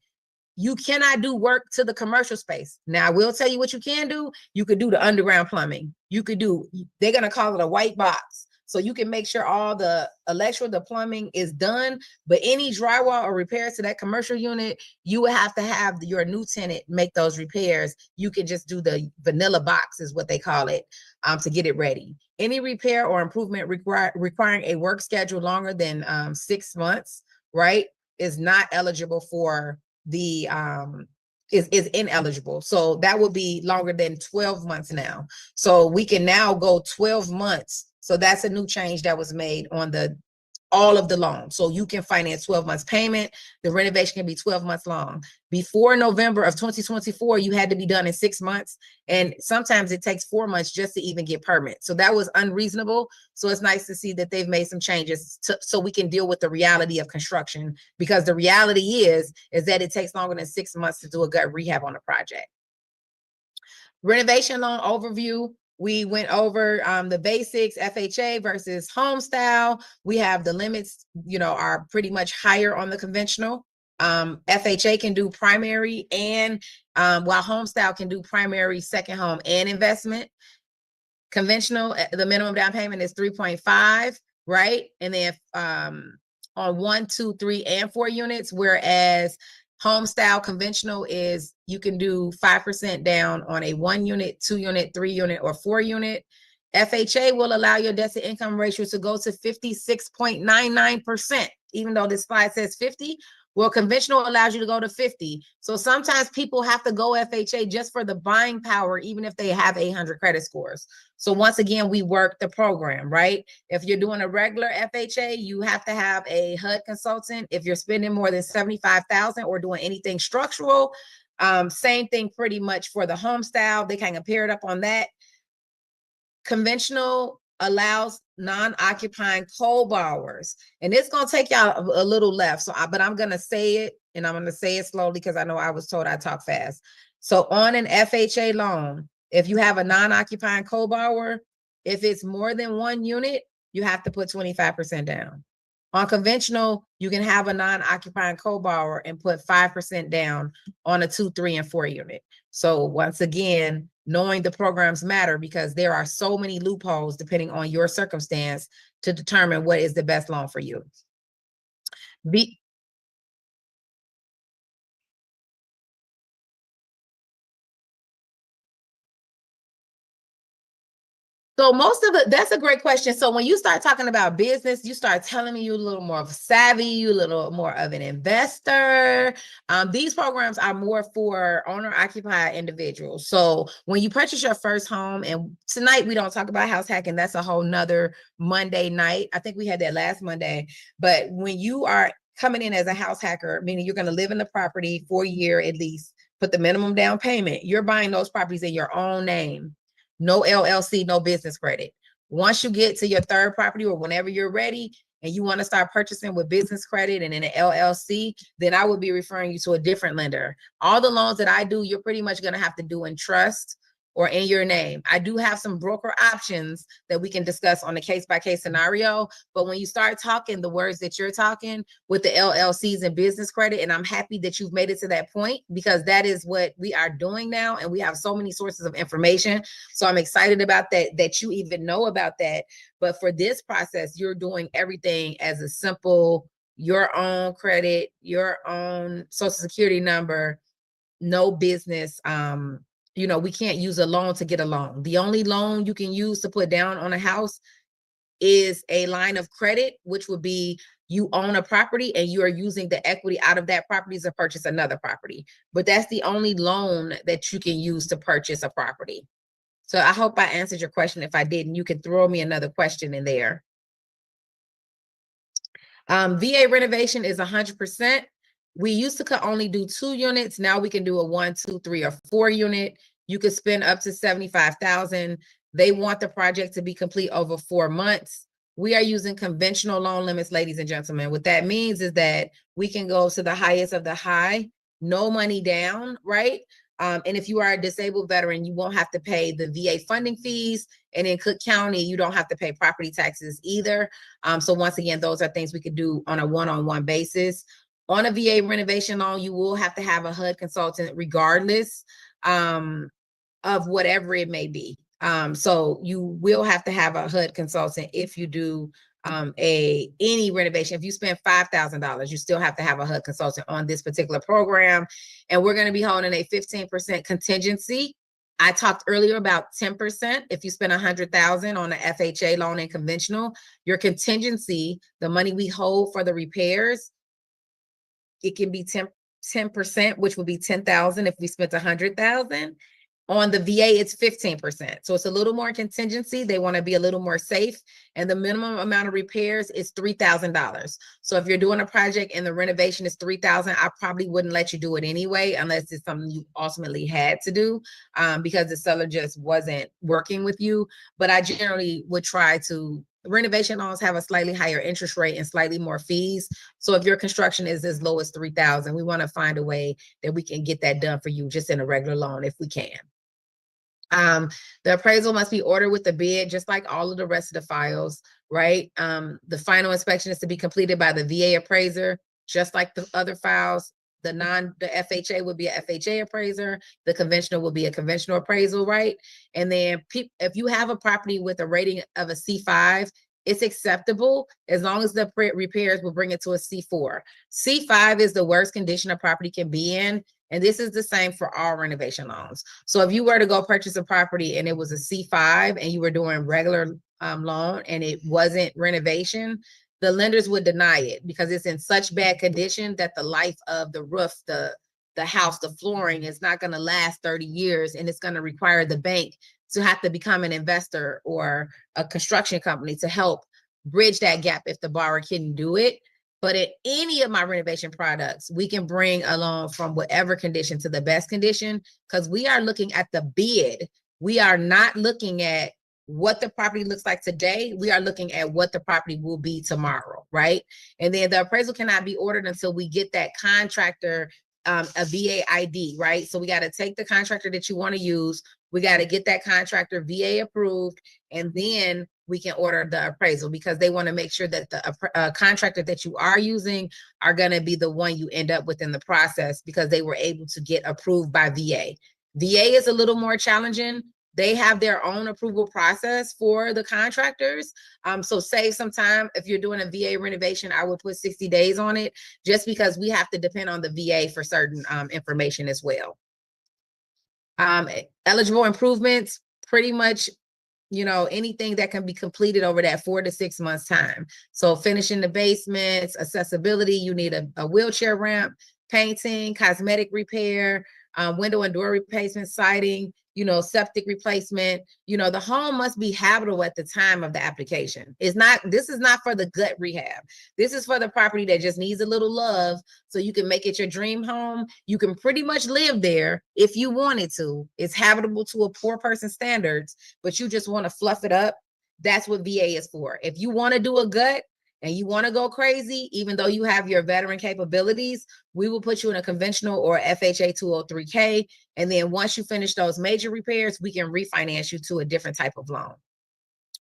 You cannot do work to the commercial space. Now, I will tell you what you can do. You could do the underground plumbing. You could do, they're going to call it a white box. So you can make sure all the electrical, the plumbing is done, but any drywall or repairs to that commercial unit, you would have to have your new tenant make those repairs. You can just do the vanilla box is what they call it, to get it ready. Any repair or improvement requiring a work schedule longer than 6 months, right, is not eligible for the is ineligible. So that would be longer than 12 months now. So we can now go 12 months. So that's a new change that was made on all of the loan. So you can finance 12 months payment. The renovation can be 12 months long. Before November of 2024, you had to be done in 6 months. And sometimes it takes 4 months just to even get permit. So that was unreasonable. So it's nice to see that they've made some changes so we can deal with the reality of construction, because the reality is that it takes longer than 6 months to do a gut rehab on a project. Renovation loan overview. We went over the basics, FHA versus home style. We have the limits, are pretty much higher on the conventional. FHA can do primary, and while home style can do primary, second home, and investment. Conventional, the minimum down payment is 3.5, right? And then on 1, 2, 3, and 4 units, whereas home style conventional is you can do 5% down on a 1 unit, 2 unit, 3 unit, or 4 unit. FHA will allow your debt to income ratio to go to 56.99%, even though this slide says 50. Well, conventional allows you to go to 50. So sometimes people have to go FHA just for the buying power, even if they have 800 credit scores. So once again, we work the program, right? If you're doing a regular FHA, you have to have a HUD consultant. If you're spending more than $75,000 or doing anything structural, same thing pretty much for the home style. They kind of pair it up on that. Conventional allows non-occupying co-borrowers, and it's going to take y'all a little left. But I'm going to say it, and I'm going to say it slowly because I know I was told I talk fast. So on an FHA loan, if you have a non-occupying co-borrower, if it's more than 1 unit, you have to put 25% down. On conventional, you can have a non-occupying co-borrower and put 5% down on a 2, 3, and 4 unit. So once again, knowing the programs matter because there are so many loopholes depending on your circumstance to determine what is the best loan for you. So most of it, that's a great question. So when you start talking about business, you start telling me you're a little more of a savvy, you a little more of an investor. These programs are more for owner-occupied individuals. So when you purchase your first home, and tonight we don't talk about house hacking, that's a whole nother Monday night. I think we had that last Monday. But when you are coming in as a house hacker, meaning you're going to live in the property for a year at least, put the minimum down payment, you're buying those properties in your own name. No LLC, no business credit. Once you get to your third property or whenever you're ready and you want to start purchasing with business credit and in an LLC, then I would be referring you to a different lender. All the loans that I do, you're pretty much going to have to do in trust or in your name. I do have some broker options that we can discuss on a case-by-case scenario, but when you start talking the words that you're talking with the LLCs and business credit, and I'm happy that you've made it to that point because that is what we are doing now, and we have so many sources of information. So I'm excited about that you even know about that. But for this process, you're doing everything as a simple, your own credit, your own social security number, no business. We can't use a loan to get a loan. The only loan you can use to put down on a house is a line of credit, which would be you own a property and you are using the equity out of that property to purchase another property. But that's the only loan that you can use to purchase a property. So I hope I answered your question. If I didn't, you can throw me another question in there. VA renovation is 100%. We used to only do 2 units. Now we can do a 1, 2, 3, or 4 unit. You could spend up to $75,000. They want the project to be complete over 4 months. We are using conventional loan limits, ladies and gentlemen. What that means is that we can go to the highest of the high, no money down, right? And if you are a disabled veteran, you won't have to pay the VA funding fees. And in Cook County, you don't have to pay property taxes either. So once again, those are things we could do on a one-on-one basis. On a VA renovation loan, you will have to have a HUD consultant regardless of whatever it may be. So you will have to have a HUD consultant if you do any renovation. If you spend $5,000, you still have to have a HUD consultant on this particular program. And we're going to be holding a 15% contingency. I talked earlier about 10%. If you spend $100,000 on an FHA loan and conventional, your contingency, the money we hold for the repairs, it can be 10%, which would be $10,000 if we spent $100,000. On the VA, it's 15%. So it's a little more contingency. They want to be a little more safe. And the minimum amount of repairs is $3,000. So if you're doing a project and the renovation is $3,000, I probably wouldn't let you do it anyway, unless it's something you ultimately had to do because the seller just wasn't working with you. But I generally would try to. Renovation loans have a slightly higher interest rate and slightly more fees. So if your construction is as low as $3,000, we want to find a way that we can get that done for you just in a regular loan if we can. The appraisal must be ordered with the bid, just like all of the rest of the files, right? The final inspection is to be completed by the VA appraiser, just like the other files. The FHA would be a FHA appraiser. The conventional will be a conventional appraisal, right? And then if you have a property with a rating of a C5, it's acceptable as long as the repairs will bring it to a C4. C5 is the worst condition a property can be in. And this is the same for all renovation loans. So if you were to go purchase a property and it was a C5 and you were doing regular loan and it wasn't renovation, the lenders would deny it because it's in such bad condition that the life of the roof, the house, the flooring is not going to last 30 years. And it's going to require the bank to have to become an investor or a construction company to help bridge that gap if the borrower couldn't do it. But in any of my renovation products, we can bring a loan from whatever condition to the best condition because we are looking at the bid. We are not looking at what the property looks like today. We are looking at what the property will be tomorrow, right? And then the appraisal cannot be ordered until we get that contractor a VA ID, right? So we got to take the contractor that you want to use. We got to get that contractor VA approved, and then we can order the appraisal because they want to make sure that the contractor that you are using are going to be the one you end up with in the process because they were able to get approved by VA. VA is a little more challenging. They have their own approval process for the contractors. So save some time. If you're doing a VA renovation, I would put 60 days on it just because we have to depend on the VA for certain information as well. Eligible improvements, pretty much anything that can be completed over that 4 to 6 months time. So finishing the basements, accessibility, you need a wheelchair ramp, painting, cosmetic repair, window and door replacement, siding, septic replacement. The home must be habitable at the time of the application. This is not for the gut rehab. This is for the property that just needs a little love so you can make it your dream home. You can pretty much live there if you wanted to. It's habitable to a poor person standards, but you just want to fluff it up. That's what VA is for. If you want to do a gut and you want to go crazy, even though you have your veteran capabilities, we will put you in a conventional or FHA 203K. And then once you finish those major repairs, we can refinance you to a different type of loan,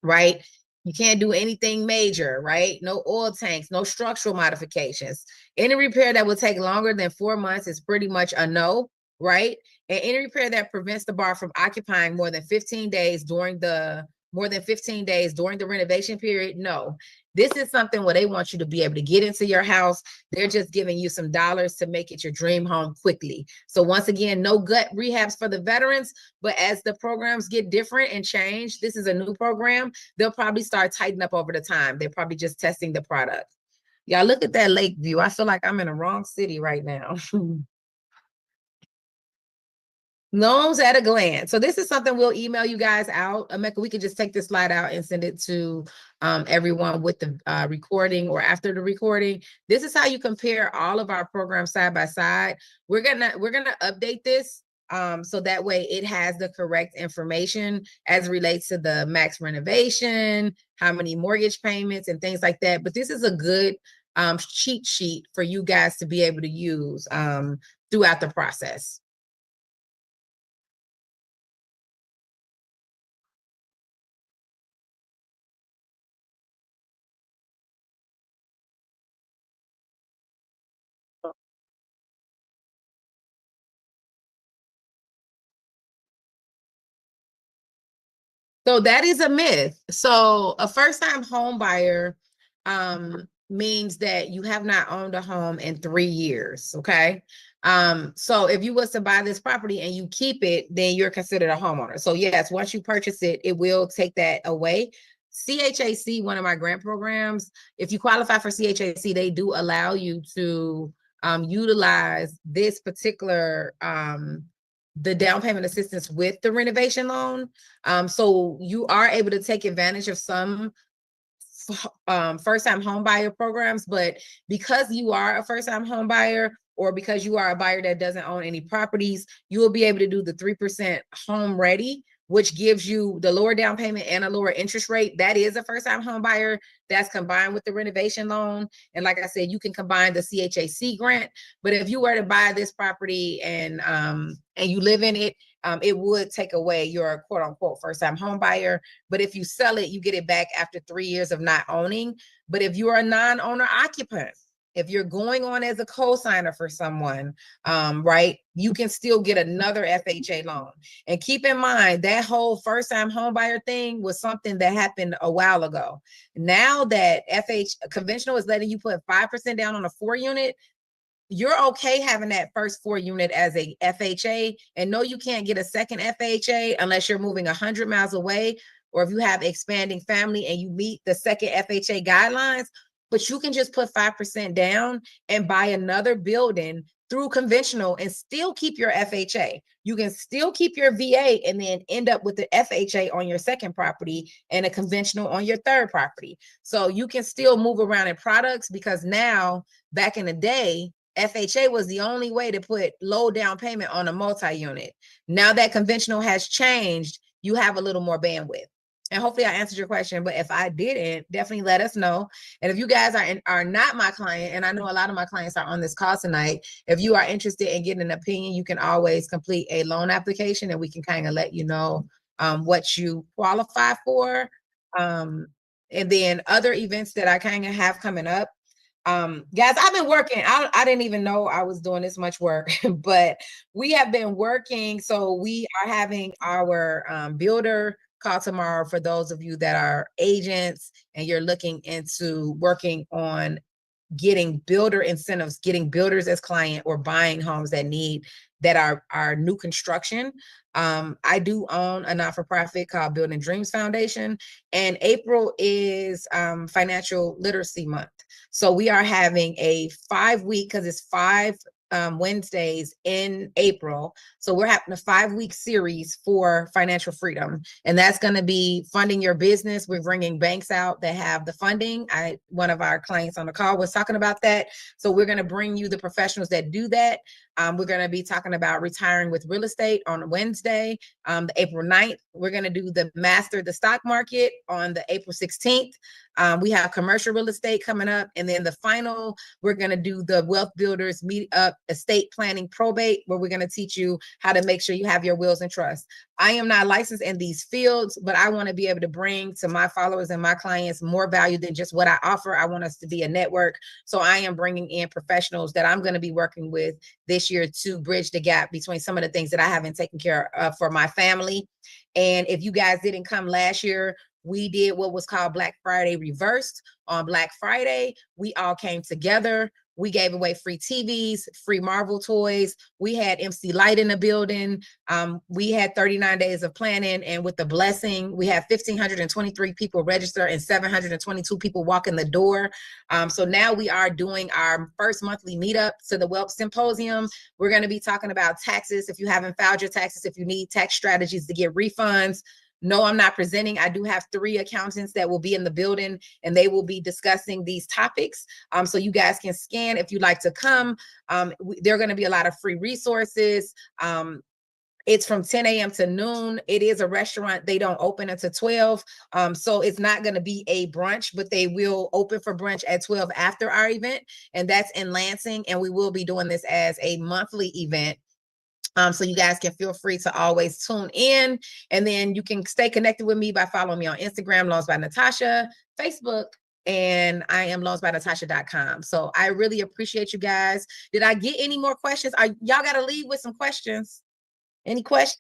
right? You can't do anything major, right? No oil tanks, no structural modifications. Any repair that will take longer than 4 months is pretty much a no, right? And any repair that prevents the bar from occupying more than 15 days during the renovation period, no. This is something where they want you to be able to get into your house. They're just giving you some dollars to make it your dream home quickly. So once again, no gut rehabs for the veterans, but as the programs get different and change, this is a new program, they'll probably start tightening up over the time. They're probably just testing the product. Y'all look at that lake view. I feel like I'm in the wrong city right now. Loans at a glance. So this is something we'll email you guys out. Emeka, we could just take this slide out and send it to everyone with the recording or after the recording. This is how you compare all of our programs side by side. We're gonna update this so that way it has the correct information as it relates to the max renovation, how many mortgage payments and things like that. But this is a good cheat sheet for you guys to be able to use throughout the process. So that is a myth. So a first-time home buyer means that you have not owned a home in 3 years, okay? So if you was to buy this property and you keep it, then you're considered a homeowner. So yes, once you purchase it, it will take that away. CHAC, one of my grant programs, if you qualify for CHAC, they do allow you to utilize this particular the down payment assistance with the renovation loan. So you are able to take advantage of some first-time home buyer programs, but because you are a first-time home buyer or because you are a buyer that doesn't own any properties, you will be able to do the 3% home ready, which gives you the lower down payment and a lower interest rate. That is a first-time home buyer that's combined with the renovation loan. And like I said, you can combine the CHAC grant. But if you were to buy this property and you live in it, it would take away your quote unquote first-time home buyer. But if you sell it, you get it back after 3 years of not owning. But if you are a non-owner occupant, if you're going on as a co-signer for someone, right, you can still get another FHA loan. And keep in mind, that whole first-time home buyer thing was something that happened a while ago. Now that conventional is letting you put 5% down on a 4-unit, you're okay having that first 4-unit as a FHA. And no, you can't get a second FHA unless you're moving 100 miles away, or if you have expanding family and you meet the second FHA guidelines. But you can just put 5% down and buy another building through conventional and still keep your FHA. You can still keep your VA and then end up with the FHA on your second property and a conventional on your third property. So you can still move around in products, because now, back in the day, FHA was the only way to put low down payment on a multi-unit. Now that conventional has changed, you have a little more bandwidth. And hopefully I answered your question, but if I didn't, definitely let us know. And if you guys are not my client, and I know a lot of my clients are on this call tonight, if you are interested in getting an opinion, you can always complete a loan application and we can kind of let you know what you qualify for. And then other events that I kind of have coming up. Guys, I've been working. I didn't even know I was doing this much work, but we have been working. So we are having our builder call tomorrow for those of you that are agents and you're looking into working on getting builder incentives, getting builders as client, or buying homes that need that are new construction. I do own a not-for-profit called Building Dreams Foundation, and April is Financial Literacy Month. So we are having a 5-week, because it's 5 Wednesdays in April. So we're having a 5-week series for financial freedom, and that's going to be funding your business. We're bringing banks out that have the funding. One of our clients on the call was talking about that. So we're going to bring you the professionals that do that. We're going to be talking about retiring with real estate on Wednesday, the April 9th. We're going to do the Master the Stock Market on the April 16th. We have commercial real estate coming up. And then the final, we're going to do the Wealth Builders Meet Up Estate Planning Probate, where we're going to teach you how to make sure you have your wills and trusts. I am not licensed in these fields, but I want to be able to bring to my followers and my clients more value than just what I offer. I want us to be a network. So I am bringing in professionals that I'm going to be working with this year to bridge the gap between some of the things that I haven't taken care of for my family. And if you guys didn't come last year, we did what was called Black Friday Reversed. On Black Friday, we all came together. We gave away free TVs, free Marvel toys. We had MC Light in the building. We had 39 days of planning, and with the blessing, we had 1,523 people register and 722 people walk in the door. So now we are doing our first monthly meetup to the Wealth Symposium. We're going to be talking about taxes. If you haven't filed your taxes, if you need tax strategies to get refunds. No, I'm not presenting. I do have 3 accountants that will be in the building, and they will be discussing these topics. So you guys can scan if you'd like to come. There are going to be a lot of free resources. It's from 10 a.m. to noon. It is a restaurant. They don't open until 12. So it's not going to be a brunch, but they will open for brunch at 12 after our event. And that's in Lansing. And we will be doing this as a monthly event. So you guys can feel free to always tune in, and then you can stay connected with me by following me on Instagram, Loans by Natasha, Facebook, and I am loansbynatasha.com. So I really appreciate you guys. Did I get any more questions? Y'all got to leave with some questions. Any questions?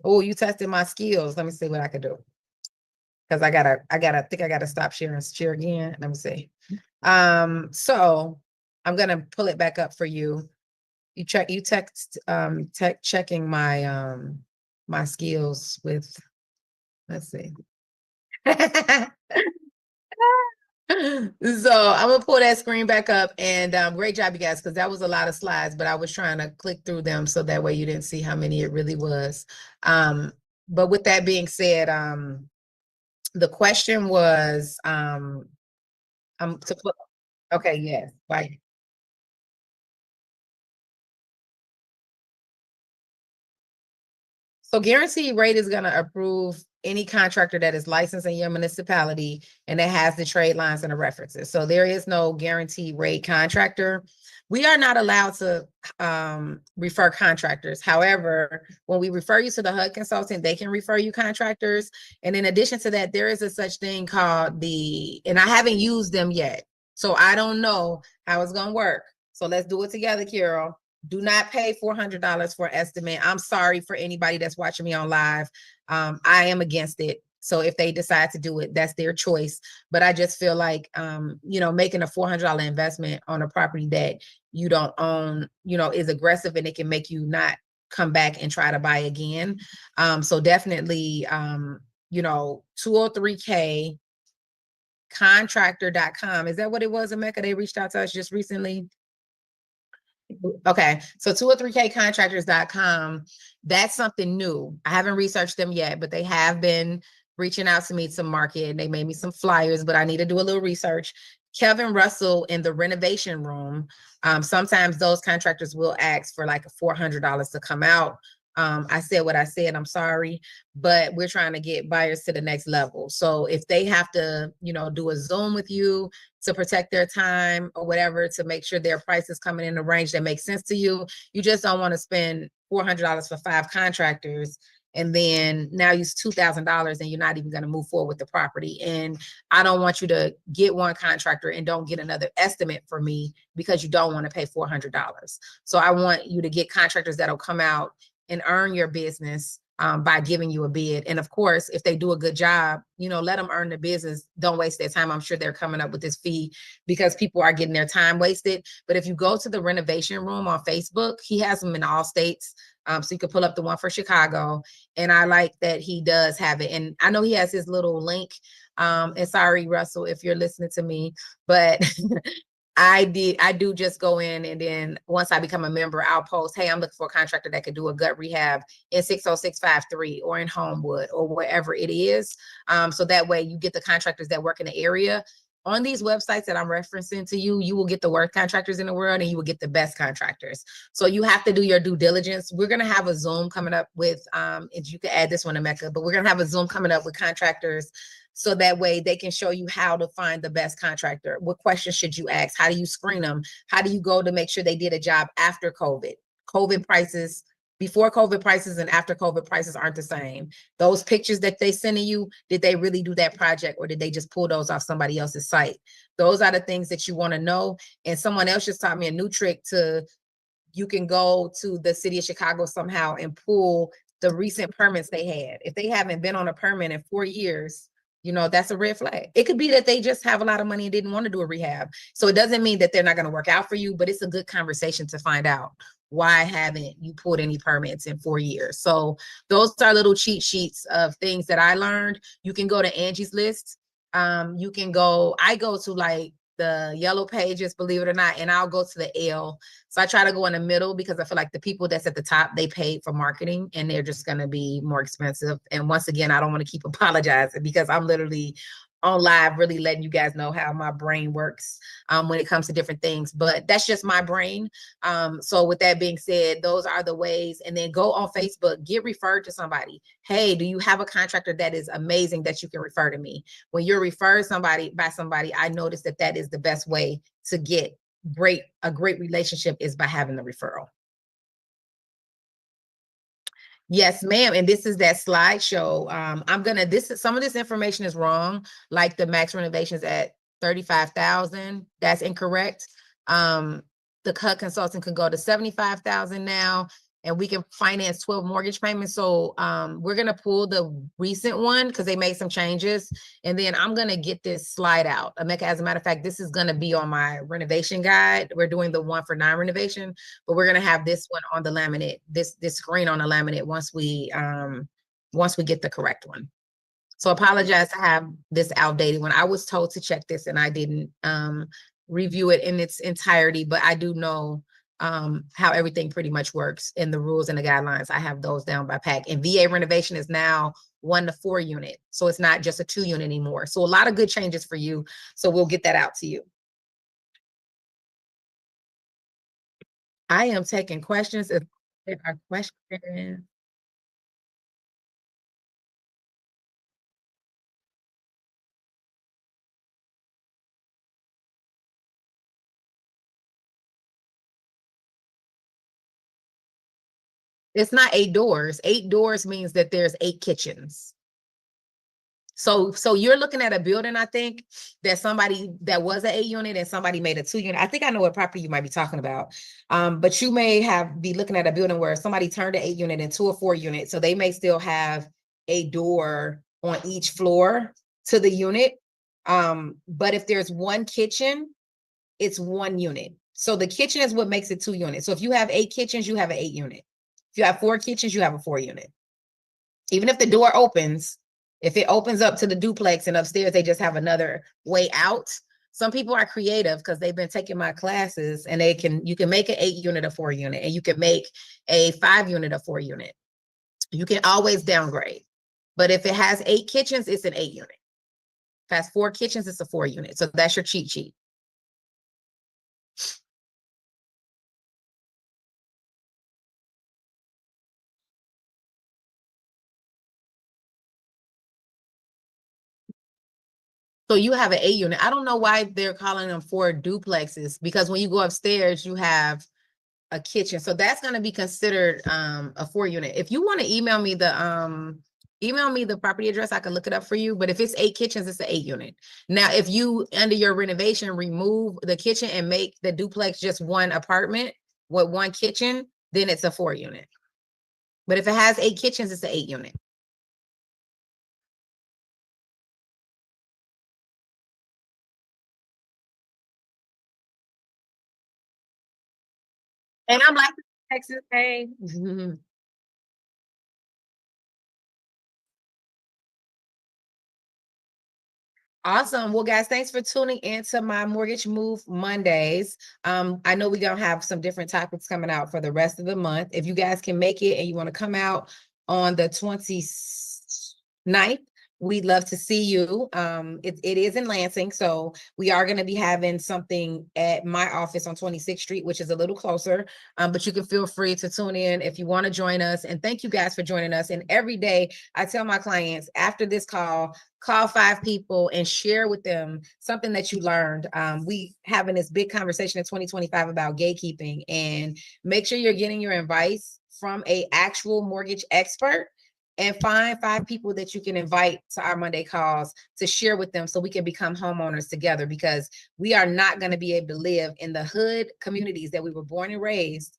Oh, you tested my skills. Let me see what I can do. Because I think I gotta stop share again. Let me see. So I'm gonna pull it back up for you. You checking my my skills with, let's see. So I'm gonna pull that screen back up, and great job, you guys, because that was a lot of slides, but I was trying to click through them so that way you didn't see how many it really was. But with that being said, the question was, okay, yes, bye. So guaranteed rate is going to approve any contractor that is licensed in your municipality and that has the trade lines and the references. So there is no guaranteed rate contractor. We are not allowed to refer contractors. However, when we refer you to the HUD consultant, they can refer you contractors. And in addition to that, there is a such thing called and I haven't used them yet, so I don't know how it's going to work. So let's do it together, Carol. Do not pay $400 for an estimate. I'm sorry for anybody that's watching me on live. I am against it. So if they decide to do it, that's their choice. But I just feel like, making a $400 investment on a property that you don't own, is aggressive, and it can make you not come back and try to buy again. So definitely, 203K contractor.com. Is that what it was, Emeka? They reached out to us just recently. Okay, so 203kcontractors.com, that's something new. I haven't researched them yet, but they have been reaching out to me to market. They made me some flyers, but I need to do a little research. Kevin Russell in the renovation room, sometimes those contractors will ask for like $400 to come out. I said what I said, I'm sorry, but we're trying to get buyers to the next level. So if they have to, do a Zoom with you to protect their time or whatever, to make sure their price is coming in a range that makes sense to you, you just don't want to spend $400 for 5 contractors and then now use $2,000 and you're not even going to move forward with the property. And I don't want you to get one contractor and don't get another estimate for me because you don't want to pay $400. So I want you to get contractors that'll come out and earn your business by giving you a bid. And of course, if they do a good job, you know, let them earn the business. Don't waste their time. I'm sure they're coming up with this fee because people are getting their time wasted. But if you go to the renovation room on Facebook, he has them in all states. So you can pull up the one for Chicago. And I like that he does have it. And I know he has his little link. And sorry, Russell, if you're listening to me, but I do just go in, and then once I become a member, I'll post, hey, I'm looking for a contractor that could do a gut rehab in 60653 or in Homewood or wherever it is. So that way you get the contractors that work in the area. On these websites that I'm referencing to you, you will get the worst contractors in the world and you will get the best contractors. So you have to do your due diligence. We're going to have a Zoom coming up with, and you can add this one to Mecca, but we're going to have a Zoom coming up with contractors. So that way they can show you how to find the best contractor. What questions should you ask? How do you screen them? How do you go to make sure they did a job after COVID? COVID prices, before COVID prices and after COVID prices aren't the same. Those pictures that they send to you, did they really do that project or did they just pull those off somebody else's site? Those are the things that you want to know. And someone else just taught me a new trick you can go to the city of Chicago somehow and pull the recent permits they had. If they haven't been on a permit in 4 years, you know, that's a red flag. It could be that they just have a lot of money and didn't want to do a rehab. So it doesn't mean that they're not going to work out for you, but it's a good conversation to find out why haven't you pulled any permits in 4 years. So those are little cheat sheets of things that I learned. You can go to Angie's List. You can go, I go to like the yellow pages, believe it or not, and I'll go to the L. So I try to go in the middle because I feel like the people that's at the top, they paid for marketing and they're just going to be more expensive. And once again, I don't want to keep apologizing because I'm literally on live really letting you guys know how my brain works when it comes to different things, but that's just my brain. So with that being said, those are the ways. And then go on Facebook, get referred to somebody. Hey, do you have a contractor that is amazing that you can refer to me? When you're referred by somebody, I notice that is the best way to get a great relationship is by having the referral. Yes, ma'am. And this is that slideshow. Some of this information is wrong, like the max renovations at 35,000. That's incorrect. The HUD consultant can go to 75,000 now, and we can finance 12 mortgage payments. So we're gonna pull the recent one because they made some changes. And then I'm gonna get this slide out. Emeka, as a matter of fact, this is gonna be on my renovation guide. We're doing the 1 for 9 renovation, but we're gonna have this one on the laminate, this screen on the laminate once we get the correct one. So apologize to have this outdated one. I was told to check this and I didn't review it in its entirety, but I do know how everything pretty much works in the rules and the guidelines. I have those down by pack. And VA renovation is now 1 to 4 unit. So it's not just a 2 unit anymore. So a lot of good changes for you. So we'll get that out to you. I am taking questions if there are questions. It's not 8 doors. 8 doors means that there's 8 kitchens. So you're looking at a building, I think, that somebody that was an 8 unit and somebody made a 2 unit. I think I know what property you might be talking about. But you may be looking at a building where somebody turned an 8 unit into a 4 unit. So they may still have a door on each floor to the unit. But if there's 1 kitchen, it's 1 unit. So the kitchen is what makes it 2 units. So if you have 8 kitchens, you have an 8 unit. If you have 4 kitchens, you have a 4 unit. Even if the door opens, if it opens up to the duplex and upstairs, they just have another way out. Some people are creative because they've been taking my classes and you can make an 8 unit a 4 unit and you can make a 5 unit a 4 unit. You can always downgrade. But if it has 8 kitchens, it's an 8 unit. If it has 4 kitchens, it's a 4 unit. So that's your cheat sheet. So you have an 8 unit. I don't know why they're calling them 4 duplexes because when you go upstairs, you have a kitchen. So that's going to be considered a 4-unit. If you want to email me the property address, I can look it up for you. But if it's 8 kitchens, it's an 8-unit. Now, if you under your renovation remove the kitchen and make the duplex just one apartment with one kitchen, then it's a 4-unit. But if it has 8 kitchens, it's an 8-unit. And I'm like, Texas, hey. Awesome. Well, guys, thanks for tuning in to my Mortgage Move Mondays. I know we're gonna have some different topics coming out for the rest of the month. If you guys can make it and you want to come out on the 29th, we'd love to see you. It is in Lansing, so we are going to be having something at my office on 26th Street, which is a little closer. But you can feel free to tune in if you want to join us. And thank you guys for joining us. And every day I tell my clients after this call 5 people and share with them something that you learned. We having this big conversation in 2025 about gatekeeping, and make sure you're getting your advice from a actual mortgage expert, and find 5 people that you can invite to our Monday calls to share with them so we can become homeowners together, because we are not going to be able to live in the hood communities that we were born and raised,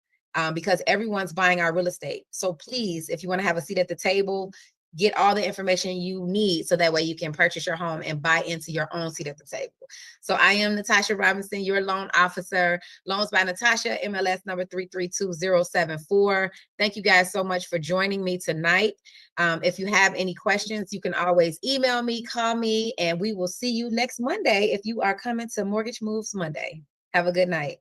because everyone's buying our real estate. So please, if you want to have a seat at the table, get all the information you need so that way you can purchase your home and buy into your own seat at the table. So I am Natasha Robinson, your loan officer. Loans by Natasha, MLS number 332074. Thank you guys so much for joining me tonight. If you have any questions, you can always email me, call me, and we will see you next Monday if you are coming to Mortgage Moves Monday. Have a good night.